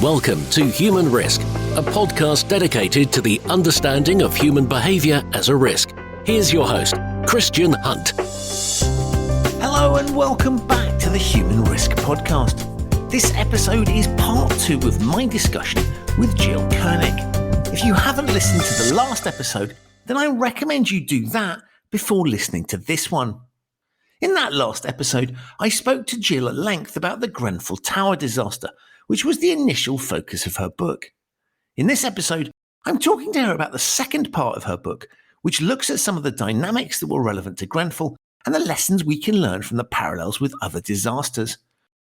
Welcome to Human Risk, a podcast dedicated to the understanding of human behaviour as a risk. Here's your host, Christian Hunt. Hello and welcome back to the Human Risk podcast. This episode is part 2 of my discussion with Gill Kernick. If you haven't listened to the last episode, then I recommend you do that before listening to this one. In that last episode, I spoke to Gill at length about the Grenfell Tower Disaster, which was the initial focus of her book. In this episode, I'm talking to her about the second part of her book, which looks at some of the dynamics that were relevant to Grenfell and the lessons we can learn from the parallels with other disasters.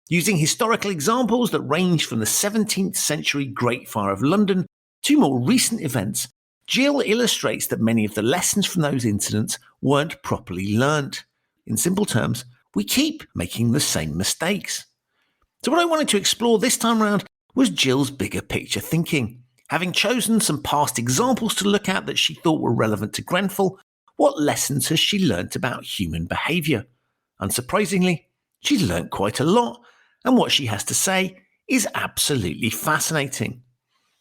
Using historical examples that range from the 17th century Great Fire of London to more recent events, Gill illustrates that many of the lessons from those incidents weren't properly learnt. In simple terms, we keep making the same mistakes. So what I wanted to explore this time around was Gill's bigger picture thinking. Having chosen some past examples to look at that she thought were relevant to Grenfell, what lessons has she learnt about human behaviour? Unsurprisingly, she's learnt quite a lot, and what she has to say is absolutely fascinating.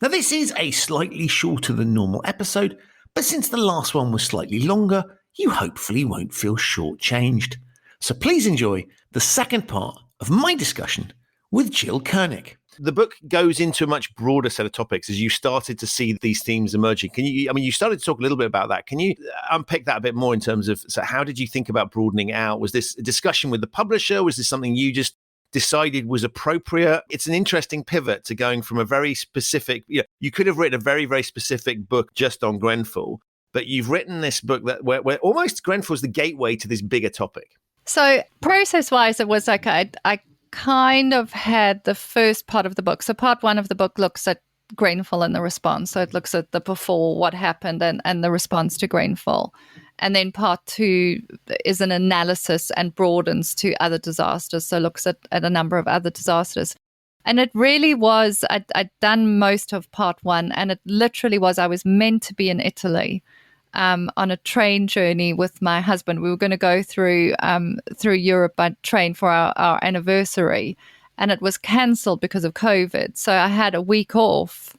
Now this is a slightly shorter than normal episode, but since the last one was slightly longer, you hopefully won't feel shortchanged. So please enjoy the second part of my discussion with Gill Kernick. The book goes into a much broader set of topics as you started to see these themes emerging. You started to talk a little bit about that. Can you unpick that a bit more in terms of, so how did you think about broadening out? Was this a discussion with the publisher? Was this something you just decided was appropriate? It's an interesting pivot to going from a very specific, you could have written a very, very specific book just on Grenfell, but you've written this book that where almost Grenfell's the gateway to this bigger topic. So process-wise, it was like I kind of had the first part of the book. So part 1 of the book looks at Grenfell and the response. So it looks at the before, what happened, and the response to Grenfell. And then part 2 is an analysis and broadens to other disasters. So looks at a number of other disasters. And it really was, I'd done most of part 1, and it literally was, I was meant to be in Italy on a train journey with my husband. We were going to go through Europe by train for our anniversary, and it was cancelled because of COVID. So I had a week off,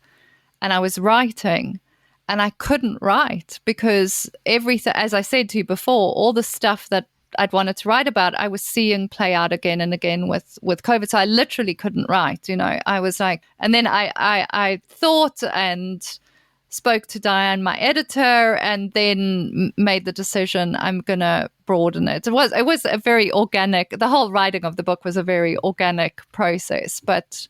and I was writing, and I couldn't write because everything, as I said to you before, all the stuff that I'd wanted to write about, I was seeing play out again and again with COVID. So I literally couldn't write, I was like, and then I thought and spoke to Diane, my editor, and then made the decision I'm going to broaden it. It was a very organic, the whole writing of the book was a very organic process. But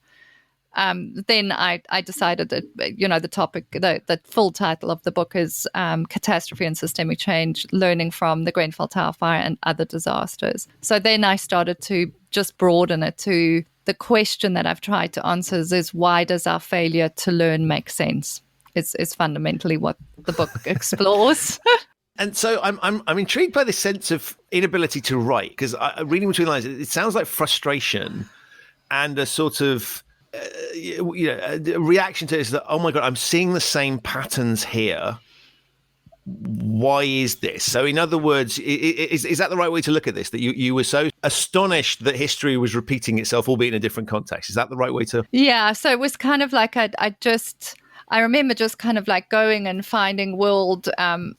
then I decided that, the topic, the full title of the book is Catastrophe and Systemic Change, Learning from the Grenfell Tower Fire and Other Disasters. So then I started to just broaden it to the question that I've tried to answer is why does our failure to learn make sense? Is fundamentally what the book explores. And so I'm intrigued by this sense of inability to write, because reading between the lines, it sounds like frustration and a sort of a reaction to this that, oh my God, I'm seeing the same patterns here. Why is this? So in other words, is that the right way to look at this? That you were so astonished that history was repeating itself, albeit in a different context. Is that the right way to? Yeah. So it was kind of like I remember just kind of like going and finding world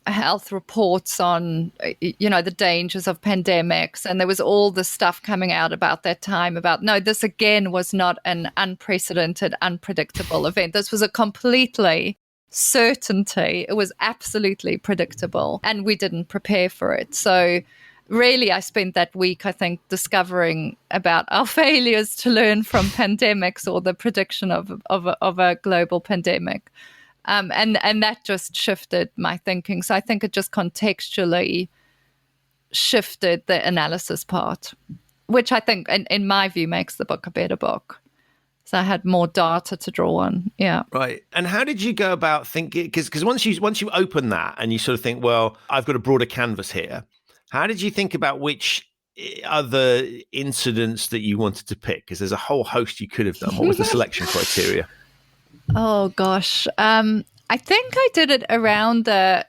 health reports on, the dangers of pandemics. And there was all this stuff coming out about that time about, no, this again was not an unprecedented, unpredictable event. This was a completely certainty. It was absolutely predictable, and we didn't prepare for it. So really, I spent that week, I think, discovering about our failures to learn from pandemics or the prediction of a global pandemic. And that just shifted my thinking. So I think it just contextually shifted the analysis part, which I think, in my view, makes the book a better book. So I had more data to draw on. Yeah. Right. And how did you go about thinking? Because once you open that and you sort of think, well, I've got a broader canvas here. How did you think about which other incidents that you wanted to pick? Because there's a whole host you could have done. What was the selection criteria? Oh gosh, I think I did it around the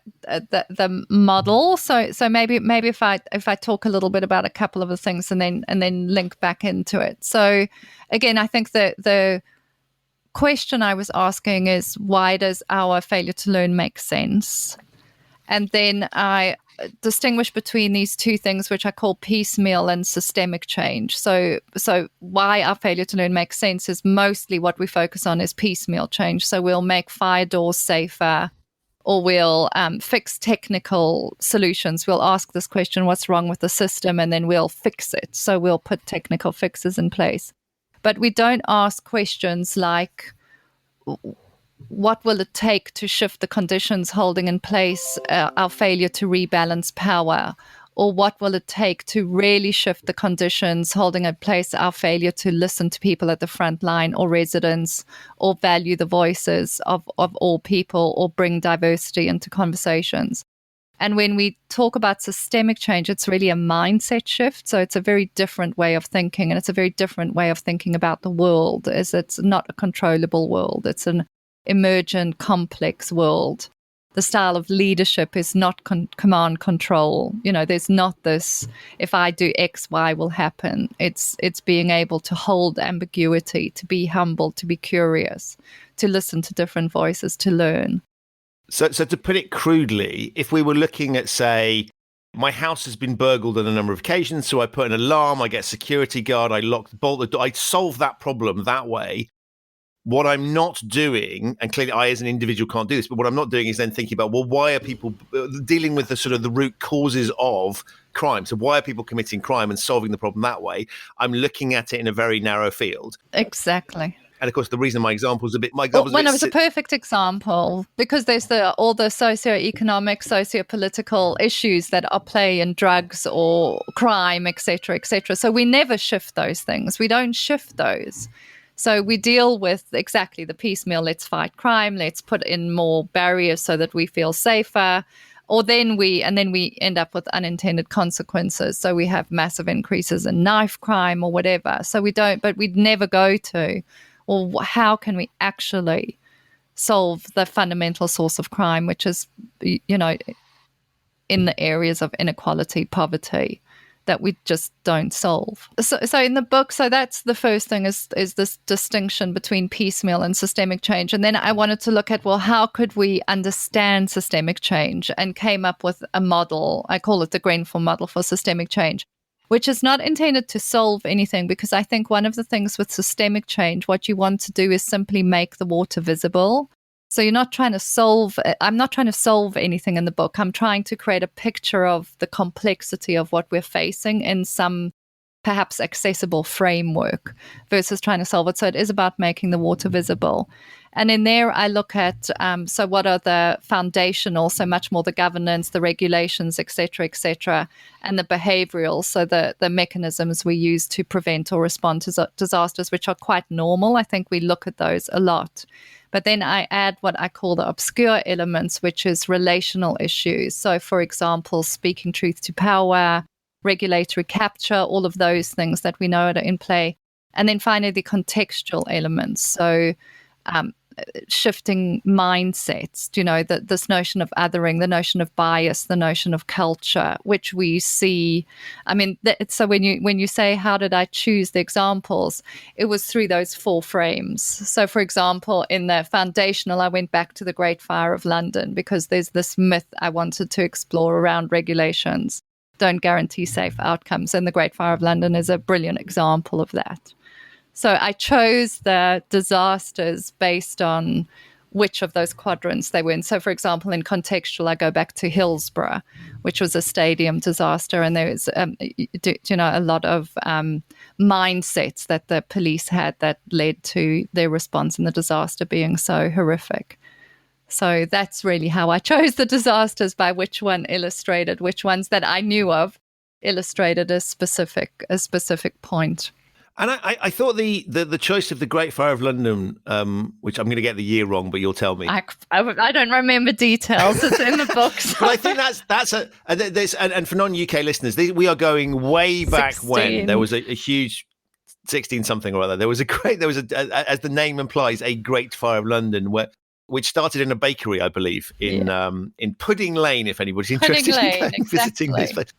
model. So maybe if I talk a little bit about a couple of the things and then link back into it. So again, I think the question I was asking is, why does our failure to learn make sense? And then I distinguish between these two things, which I call piecemeal and systemic change. So why our failure to learn makes sense is mostly what we focus on is piecemeal change. So we'll make fire doors safer, or we'll fix technical solutions. We'll ask this question, what's wrong with the system? And then we'll fix it. So we'll put technical fixes in place. But we don't ask questions like, what will it take to shift the conditions holding in place our failure to rebalance power? Or what will it take to really shift the conditions holding in place our failure to listen to people at the front line or residents, or value the voices of all people, or bring diversity into conversations? And when we talk about systemic change, it's really a mindset shift. So it's a very different way of thinking, and it's a very different way of thinking about the world. It's not a controllable world. It's an emergent, complex world. The style of leadership is not command control. There's not this, if I do X, Y will happen. It's being able to hold ambiguity, to be humble, to be curious, to listen to different voices, to learn. So to put it crudely, if we were looking at, say, my house has been burgled on a number of occasions, so I put an alarm, I get a security guard, I bolt the door, I solve that problem that way. What I'm not doing, and clearly I as an individual can't do this, but what I'm not doing is then thinking about, well, why are people dealing with the sort of the root causes of crime? So why are people committing crime and solving the problem that way? I'm looking at it in a very narrow field. Exactly. And of course, the reason my example's a bit... It was a perfect example, because there's all the socioeconomic, sociopolitical issues that are play in drugs or crime, et cetera, et cetera. So we never shift those things. We don't shift those. So we deal with exactly the piecemeal, let's fight crime, let's put in more barriers so that we feel safer, or then we end up with unintended consequences. So we have massive increases in knife crime or whatever. So but we'd never go to, well, how can we actually solve the fundamental source of crime, which is, in the areas of inequality, poverty, that we just don't solve. So in the book, so that's the first thing is this distinction between piecemeal and systemic change. And then I wanted to look at, well, how could we understand systemic change, and came up with a model. I call it the Grenfell model for systemic change, which is not intended to solve anything, because I think one of the things with systemic change, what you want to do is simply make the water visible. So I'm not trying to solve anything in the book. I'm trying to create a picture of the complexity of what we're facing in some perhaps accessible framework, versus trying to solve it. So it is about making the water visible. And in there, I look at, so what are the foundational, so much more the governance, the regulations, et cetera, and the behavioral, so the mechanisms we use to prevent or respond to disasters, which are quite normal. I think we look at those a lot. But then I add what I call the obscure elements, which is relational issues. So, for example, speaking truth to power, regulatory capture, all of those things that we know are in play. And then finally, the contextual elements. So shifting mindsets, this notion of othering, the notion of bias, the notion of culture, which we see. I mean, so when you say, how did I choose the examples? It was through those four frames. So, for example, in the foundational, I went back to the Great Fire of London, because there's this myth I wanted to explore around regulations don't guarantee safe outcomes. And the Great Fire of London is a brilliant example of that. So I chose the disasters based on which of those quadrants they were in. So, for example, in contextual, I go back to Hillsborough, which was a stadium disaster. And there was, a lot of mindsets that the police had that led to their response in the disaster being so horrific. So that's really how I chose the disasters, by which one illustrated, which ones that I knew of illustrated a specific point. And I thought the choice of the Great Fire of London, which I'm going to get the year wrong, but you'll tell me. I don't remember details. It's in the books. But I think and for non-UK listeners, we are going way back 16. When there was a huge 16 something or other. There was as the name implies, a Great Fire of London, which started in a bakery, I believe, in Pudding Lane, if anybody's interested in visiting this place.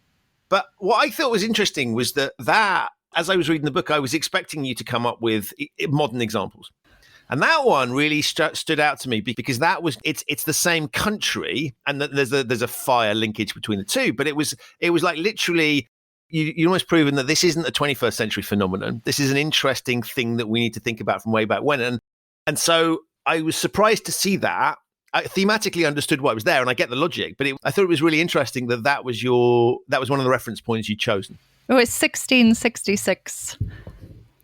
But what I thought was interesting was that as I was reading the book, I was expecting you to come up with modern examples. And that one really stood out to me because that was it's the same country, and there's a fire linkage between the two. But it was like literally you almost proven that this isn't a 21st century phenomenon. This is an interesting thing that we need to think about from way back when. And so I was surprised to see that. I thematically understood what was there, and I get the logic. But I thought it was really interesting that was one of the reference points you'd chosen. It was 1666.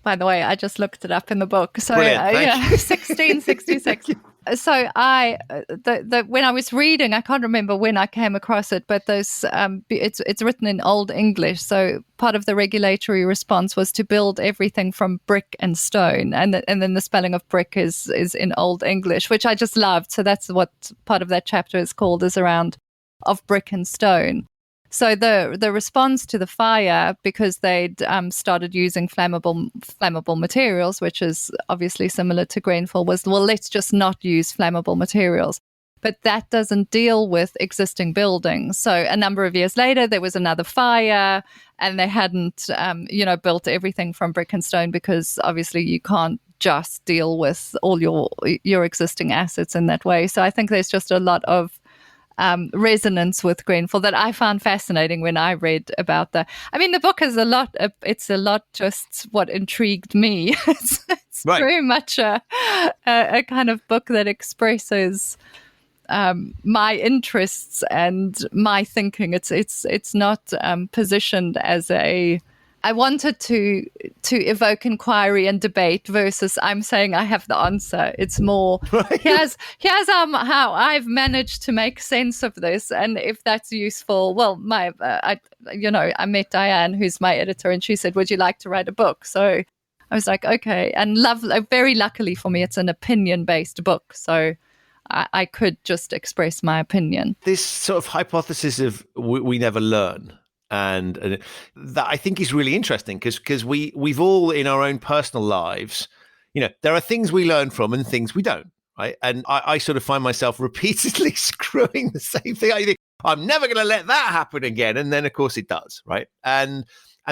By the way, I just looked it up in the book. So, Brilliant, 1666. So when I was reading, I can't remember when I came across it, but it's written in Old English. So part of the regulatory response was to build everything from brick and stone, and then the spelling of brick is in Old English, which I just loved. So that's what part of that chapter is called, is around of brick and stone. So the response to the fire, because they'd started using flammable materials, which is obviously similar to Grenfell, was, well, let's just not use flammable materials. But that doesn't deal with existing buildings. So a number of years later, there was another fire, and they hadn't, built everything from brick and stone, because obviously you can't just deal with all your existing assets in that way. So I think there's just a lot of resonance with Grenfell that I found fascinating when I read about that. I mean, the book is it's a lot just what intrigued me. It's right. Very much a kind of book that expresses my interests and my thinking. It's not positioned as I wanted to evoke inquiry and debate versus I'm saying I have the answer. It's more, right. here's how I've managed to make sense of this, and if that's useful. Well, I met Diane, who's my editor, and she said, "Would you like to write a book?" So I was like, okay. And very luckily for me, it's an opinion-based book, so I could just express my opinion. This sort of hypothesis of we never learn. And that I think is really interesting because we've all in our own personal lives, there are things we learn from and things we don't, right? And I sort of find myself repeatedly screwing the same thing. I think I'm never going to let that happen again, and then of course it does, right? And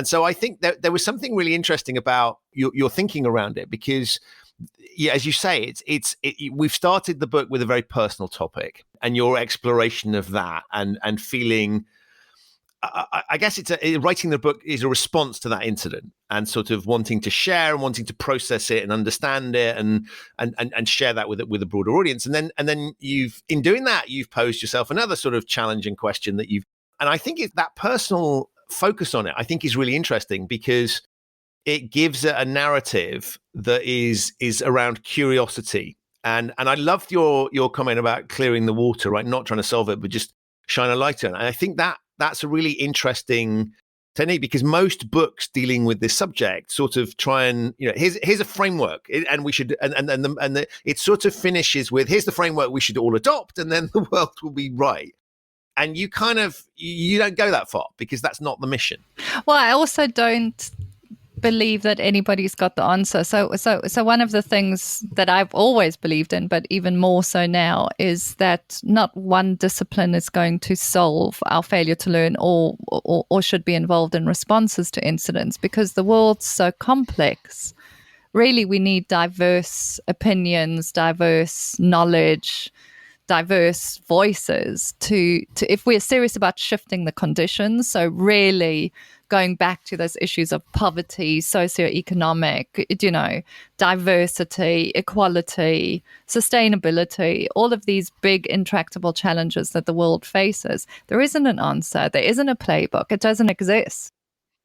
so I think that there was something really interesting about your thinking around it, because as you say, we've started the book with a very personal topic, and your exploration of that and feeling. I guess writing the book is a response to that incident, and sort of wanting to share and wanting to process it and understand it and share that with a broader audience. And then in doing that, you've posed yourself another sort of challenging question and I think that personal focus on it, I think, is really interesting, because it gives a narrative that is around curiosity. And I loved your comment about clearing the water, right? Not trying to solve it, but just shine a light on it. And I think that's a really interesting technique, because most books dealing with this subject sort of try and, here's a framework, and we should, it sort of finishes with, here's the framework we should all adopt, and then the world will be right. And you don't go that far, because that's not the mission. Well, I also don't believe that anybody's got the answer. So one of the things that I've always believed in, but even more so now, is that not one discipline is going to solve our failure to learn or should be involved in responses to incidents, because the world's so complex. Really, we need diverse opinions, diverse knowledge, diverse voices to if we're serious about shifting the conditions. So really going back to those issues of poverty, socioeconomic, diversity, equality, sustainability, all of these big intractable challenges that the world faces, there isn't an answer. There isn't a playbook. It doesn't exist.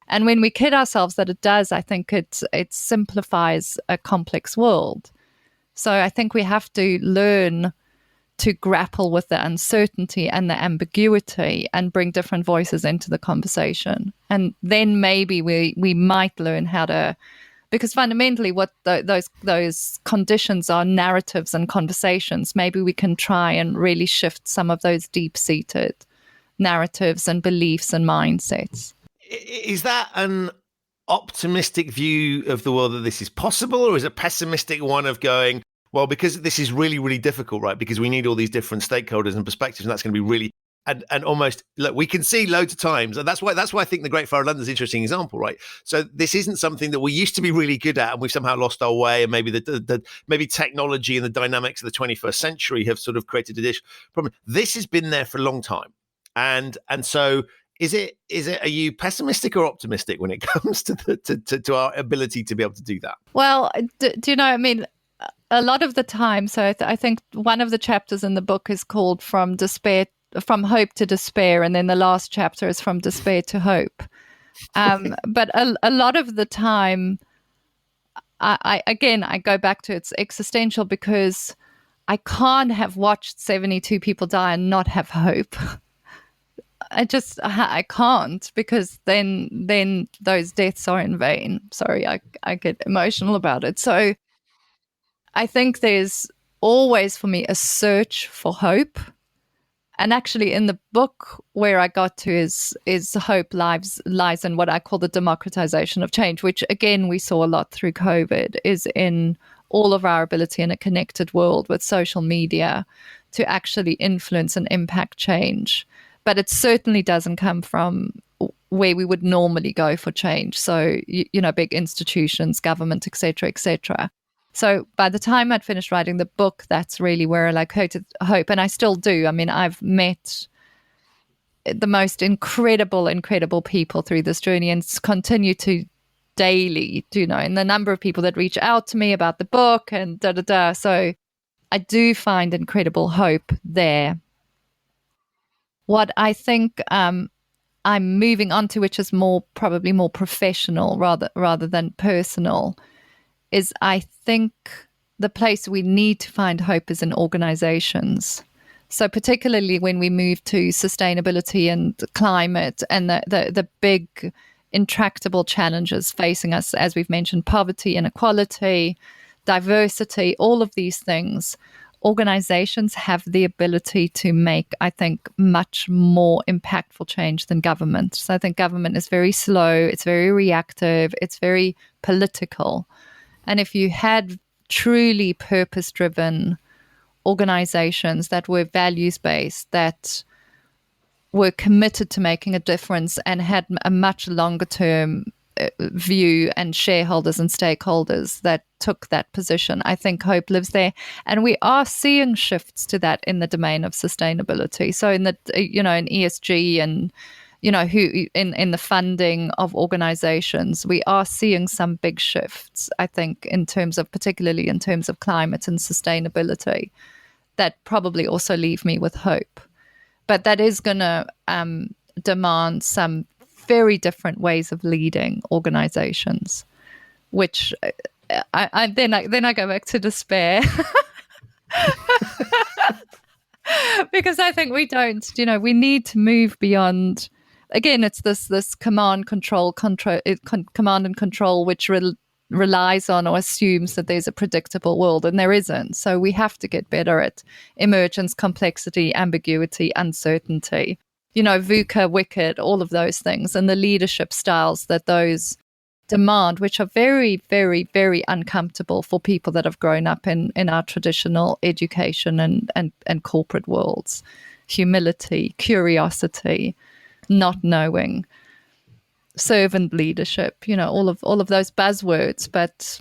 And when we kid ourselves that it does, I think it simplifies a complex world. So I think we have to learn to grapple with the uncertainty and the ambiguity and bring different voices into the conversation. And then maybe we might learn how to, because fundamentally what those conditions are narratives and conversations. Maybe we can try and really shift some of those deep-seated narratives and beliefs and mindsets. Is that an optimistic view of the world that this is possible, or is a pessimistic one of going, well, because this is really, really difficult, right? Because we need all these different stakeholders and perspectives, and that's going to be really, and almost look, we can see loads of times, and that's why I think the Great Fire of London is an interesting example, right? So this isn't something that we used to be really good at, and we've somehow lost our way, and maybe maybe technology and the dynamics of the 21st century have sort of created a problem. This has been there for a long time, and so. Is it? Are you pessimistic or optimistic when it comes to our ability to be able to do that? Well, do you know? I mean, a lot of the time. So I think one of the chapters in the book is called "From Hope to Despair," and then the last chapter is "From Despair to Hope." But a lot of the time, I go back to it's existential, because I can't have watched 72 people die and not have hope. I can't, because then those deaths are in vain. Sorry, I get emotional about it. So I think there's always for me a search for hope. And actually in the book where I got to is hope lies in what I call the democratization of change, which again we saw a lot through COVID, is in all of our ability in a connected world with social media to actually influence and impact change. But it certainly doesn't come from where we would normally go for change. So, big institutions, government, et cetera, et cetera. So by the time I'd finished writing the book, that's really where I quoted hope. And I still do. I mean, I've met the most incredible people through this journey, and continue to daily, and the number of people that reach out to me about the book and da-da-da. So I do find incredible hope there. What I think I'm moving on to, which is probably more professional rather than personal, is I think the place we need to find hope is in organizations. So particularly when we move to sustainability and climate and the big intractable challenges facing us, as we've mentioned, poverty, inequality, diversity, all of these things. Organizations have the ability to make, I think, much more impactful change than government. So I think government is very slow, it's very reactive, it's very political. And if you had truly purpose-driven organizations that were values-based, that were committed to making a difference and had a much longer-term view, and shareholders and stakeholders that took that position, I think hope lives there. And we are seeing shifts to that in the domain of sustainability. So in the in ESG and who in the funding of organizations, we are seeing some big shifts, I think, particularly in terms of climate and sustainability, that probably also leave me with hope. But that is going to demand some very different ways of leading organizations, which then I go back to despair. Because I think we don't, we need to move beyond. Again, it's this command and control, which relies on or assumes that there's a predictable world, and there isn't. So we have to get better at emergence, complexity, ambiguity, uncertainty. VUCA, wicked, all of those things, and the leadership styles that those demand, which are very, very, very uncomfortable for people that have grown up in our traditional education and corporate worlds. Humility, curiosity, not knowing, servant leadership, all of those buzzwords. But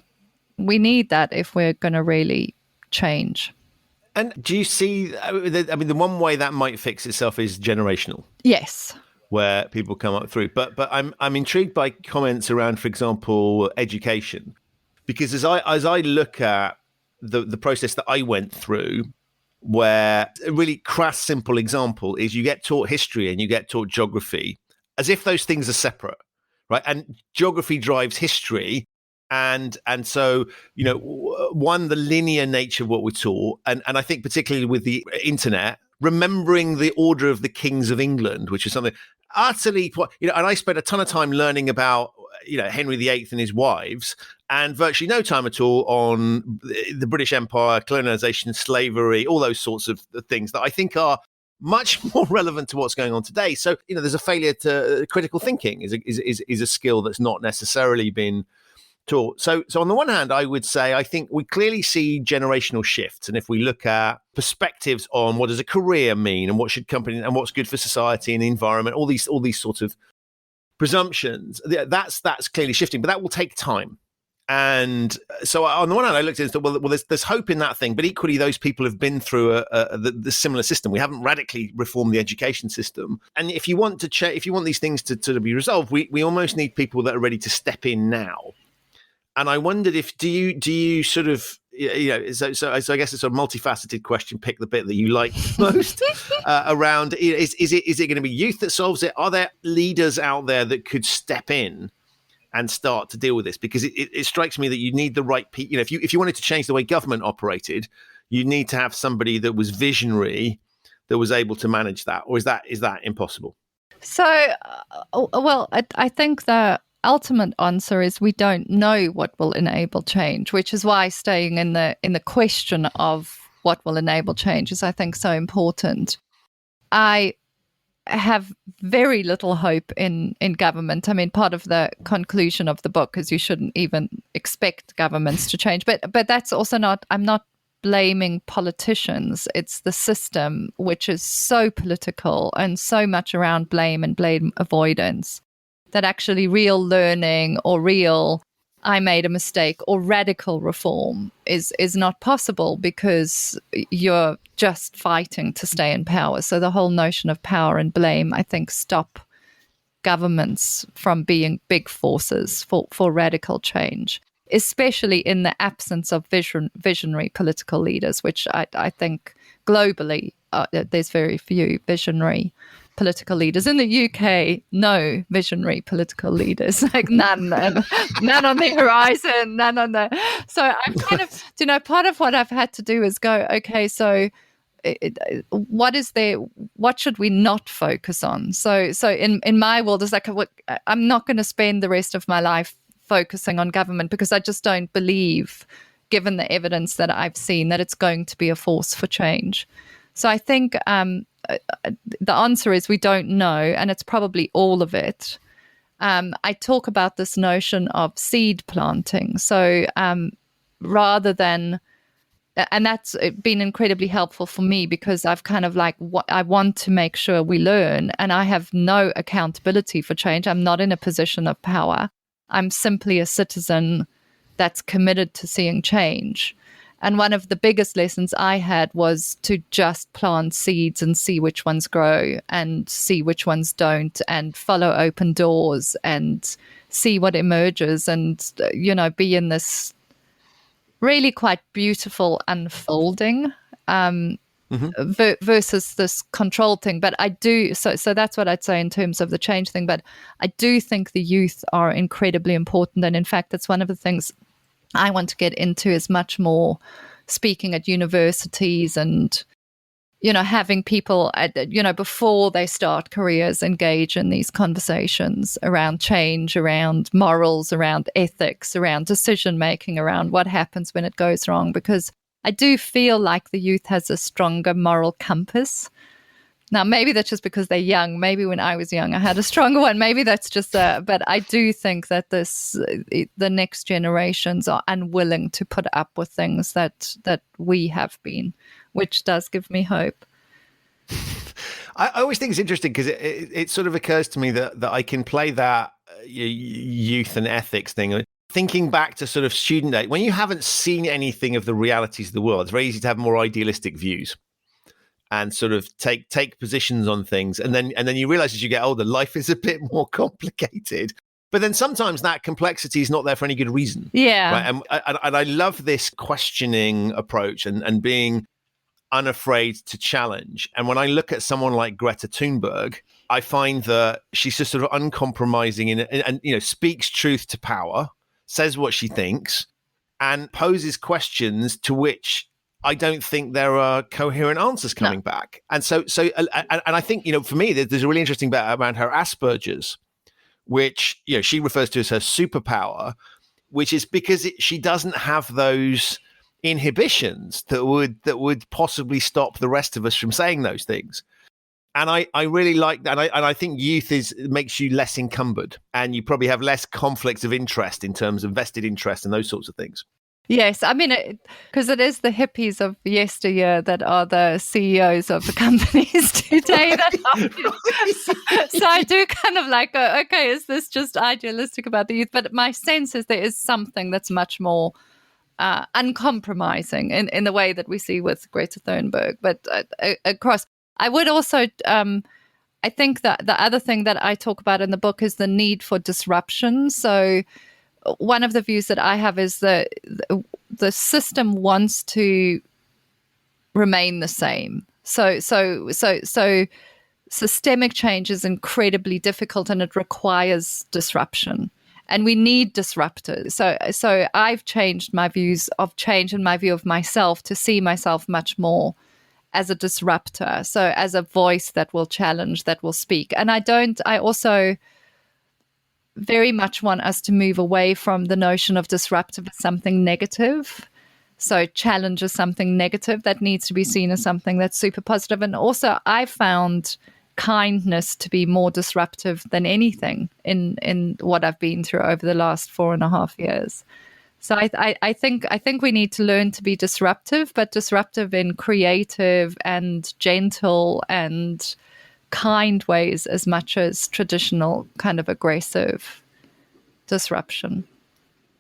we need that if we're going to really change. And do you see, the one way that might fix itself is generational. Yes. Where people come up through. But I'm intrigued by comments around, for example, education. Because as I look at the process that I went through, where a really crass, simple example is you get taught history and you get taught geography as if those things are separate, right? And geography drives history. And so, the linear nature of what we're taught, and I think particularly with the internet, remembering the order of the kings of England, which is something utterly, and I spent a ton of time learning about, Henry VIII and his wives, and virtually no time at all on the British Empire, colonization, slavery, all those sorts of things that I think are much more relevant to what's going on today. So, there's a failure to critical thinking is a skill that's not necessarily been Sure. So on the one hand, I would say I think we clearly see generational shifts, and if we look at perspectives on what does a career mean, and what should companies, and what's good for society and the environment, all these sorts of presumptions, that's clearly shifting, but that will take time. And so on the one hand, I looked at it and thought, well, there's hope in that thing, but equally, those people have been through the similar system. We haven't radically reformed the education system, and if you want these things to be resolved, we almost need people that are ready to step in now. And I wondered if do you sort of, so I guess it's a multifaceted question. Pick the bit that you like most around. Is it going to be youth that solves it? Are there leaders out there that could step in and start to deal with this? Because it strikes me that you need the right people. If you wanted to change the way government operated, you need to have somebody that was visionary, that was able to manage that. Or is that impossible? So, I think the ultimate answer is we don't know what will enable change, which is why staying in the question of what will enable change is, I think, so important. I have very little hope in government. I mean, part of the conclusion of the book is you shouldn't even expect governments to change. But that's also not, I'm not blaming politicians. It's the system, which is so political and so much around blame and blame avoidance, that actually real learning or real I made a mistake or radical reform is not possible, because you're just fighting to stay in power. So the whole notion of power and blame, I think, stop governments from being big forces for radical change, especially in the absence of visionary political leaders, which I think globally there's very few visionary political leaders. In the UK, no visionary political leaders, like none on the horizon, none on the. So I'm kind of, part of what I've had to do is go, okay, so what should we not focus on? So in my world, it's like, I'm not going to spend the rest of my life focusing on government, because I just don't believe, given the evidence that I've seen, that it's going to be a force for change. So I think the answer is we don't know, and it's probably all of it. I talk about this notion of seed planting. So rather than, and that's been incredibly helpful for me, because I've kind of I want to make sure we learn, and I have no accountability for change. I'm not in a position of power. I'm simply a citizen that's committed to seeing change. And one of the biggest lessons I had was to just plant seeds and see which ones grow and see which ones don't, and follow open doors and see what emerges, and, be in this really quite beautiful unfolding versus this controlled thing. But I do, so that's what I'd say in terms of the change thing. But I do think the youth are incredibly important. And in fact, that's one of the things I want to get into, is much more speaking at universities and, having people, before they start careers, engage in these conversations around change, around morals, around ethics, around decision-making, around what happens when it goes wrong. Because I do feel like the youth has a stronger moral compass. Now, maybe that's just because they're young. Maybe when I was young, I had a stronger one. Maybe that's just but I do think that the next generations are unwilling to put up with things that we have been, which does give me hope. I always think it's interesting, because it sort of occurs to me that I can play that youth and ethics thing. Thinking back to sort of student days, when you haven't seen anything of the realities of the world, it's very easy to have more idealistic views and sort of take positions on things. And then you realize as you get older, life is a bit more complicated. But then sometimes that complexity is not there for any good reason. Yeah. Right? And I love this questioning approach and being unafraid to challenge. And when I look at someone like Greta Thunberg, I find that she's just sort of uncompromising and speaks truth to power, says what she thinks, and poses questions to which I don't think there are coherent answers coming back. And so I think, for me, there's a really interesting bit around her Asperger's, which, she refers to as her superpower, which is because she doesn't have those inhibitions that would possibly stop the rest of us from saying those things. And I really like that. And I think youth makes you less encumbered, and you probably have less conflicts of interest in terms of vested interest and those sorts of things. Yes, I mean, because it is the hippies of yesteryear that are the CEOs of the companies today. So I do kind of like go, okay, is this just idealistic about the youth? But my sense is there is something that's much more uncompromising in the way that we see with Greta Thunberg. But across, I would also, I think that the other thing that I talk about in the book is the need for disruption. So one of the views that I have is that the system wants to remain the same. So systemic change is incredibly difficult, and it requires disruption. And we need disruptors. So I've changed my views of change and my view of myself to see myself much more as a disruptor. So as a voice that will challenge, that will speak. And I also very much want us to move away from the notion of disruptive as something negative. So challenge is something negative that needs to be seen as something that's super positive. And also I found kindness to be more disruptive than anything in what I've been through over the last 4.5 years. So I think we need to learn to be disruptive, but disruptive in creative and gentle and kind ways as much as traditional kind of aggressive disruption.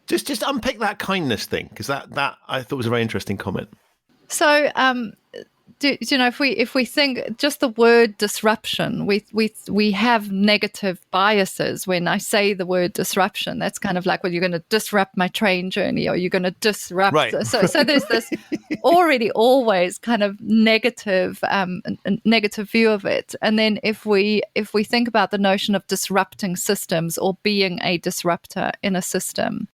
Just unpick that kindness thing, because that I thought was a very interesting comment. So if we think just the word disruption, we have negative biases. When I say the word disruption, that's kind of like, well, you're going to disrupt my train journey, or you're going to disrupt. Right. So there's this already always kind of negative view of it. And then if we think about the notion of disrupting systems or being a disruptor in a system,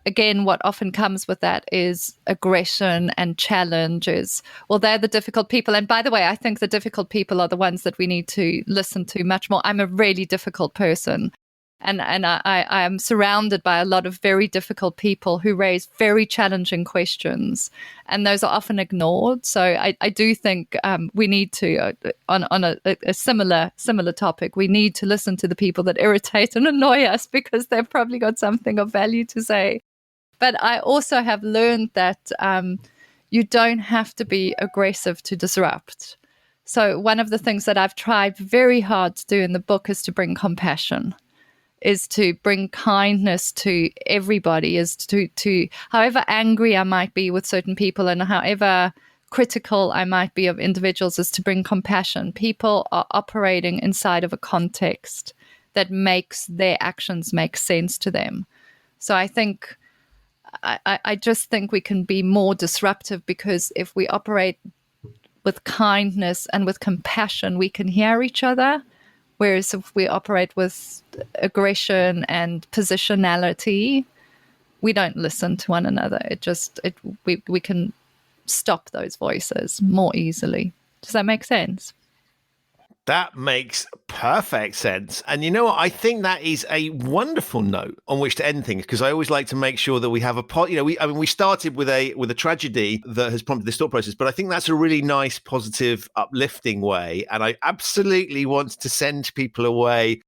again, what often comes with that is aggression and challenges. Well, they're the difficult people. And by the way, I think the difficult people are the ones that we need to listen to much more. I'm a really difficult person. And I am surrounded by a lot of very difficult people who raise very challenging questions, and those are often ignored. So I do think we need to, on a similar topic, we need to listen to the people that irritate and annoy us, because they've probably got something of value to say. But I also have learned that you don't have to be aggressive to disrupt. So one of the things that I've tried very hard to do in the book is to bring compassion, is to bring kindness to everybody, is to however angry I might be with certain people and however critical I might be of individuals, is to bring compassion. People are operating inside of a context that makes their actions make sense to them. So I think, I just think we can be more disruptive, because if we operate with kindness and with compassion, we can hear each other. Whereas if we operate with aggression and positionality, we don't listen to one another. We can stop those voices more easily. Does that make sense? That makes perfect sense. And you know what? I think that is a wonderful note on which to end things, because I always like to make sure that we have we started with a tragedy that has prompted this thought process, but I think that's a really nice, positive, uplifting way. And I absolutely want to send people away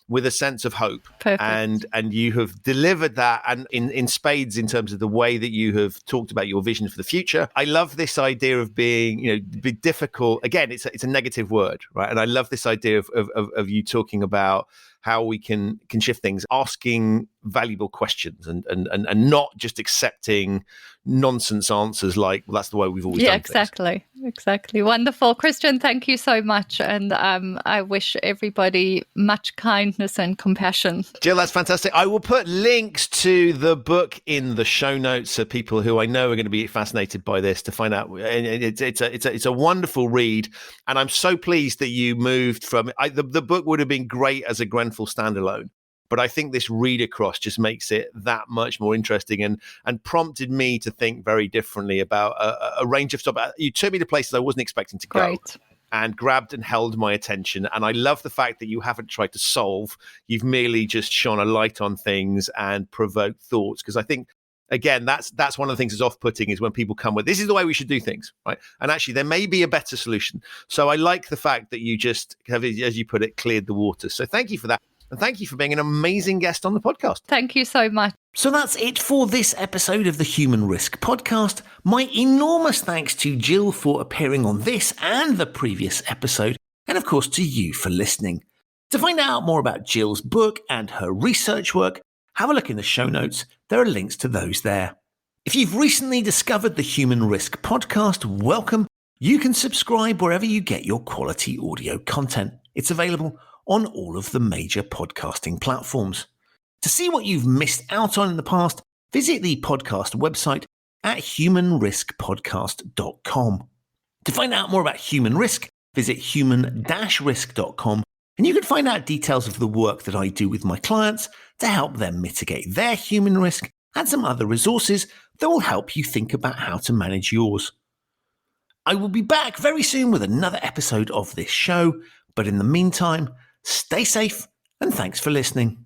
with a sense of hope. Perfect. And you have delivered that, and in spades, in terms of the way that you have talked about your vision for the future. I love this idea of being, be difficult. Again, it's a negative word, right? And I love this idea of you talking about how we can shift things, asking valuable questions and not just accepting nonsense answers like, well, that's the way we've always done things. Exactly. Wonderful. Christian, thank you so much. And I wish everybody much kindness and compassion. Gill, that's fantastic. I will put links to the book in the show notes so people who I know are going to be fascinated by this to find out. It's a wonderful read. And I'm so pleased that you moved from the book would have been great as a Grenfell standalone. But I think this read across just makes it that much more interesting and prompted me to think very differently about a range of stuff. You took me to places I wasn't expecting to go. Great. And grabbed and held my attention. And I love the fact that you haven't tried to solve. You've merely just shone a light on things and provoked thoughts. Because I think again, that's one of the things that's off-putting is when people come with, this is the way we should do things, right? And actually, there may be a better solution. So I like the fact that you just have, as you put it, cleared the water. So thank you for that. And thank you for being an amazing guest on the podcast. Thank you so much. So that's it for this episode of the Human Risk Podcast. My enormous thanks to Gill for appearing on this and the previous episode, and of course to you for listening. To find out more about Gill's book and her research work, have a look in the show notes. There are links to those there. If you've recently discovered the Human Risk Podcast, welcome. You can subscribe wherever you get your quality audio content. It's available on all of the major podcasting platforms. To see what you've missed out on in the past, visit the podcast website at humanriskpodcast.com. To find out more about human risk, visit human-risk.com, and you can find out details of the work that I do with my clients to help them mitigate their human risk and some other resources that will help you think about how to manage yours. I will be back very soon with another episode of this show, but in the meantime, stay safe and thanks for listening.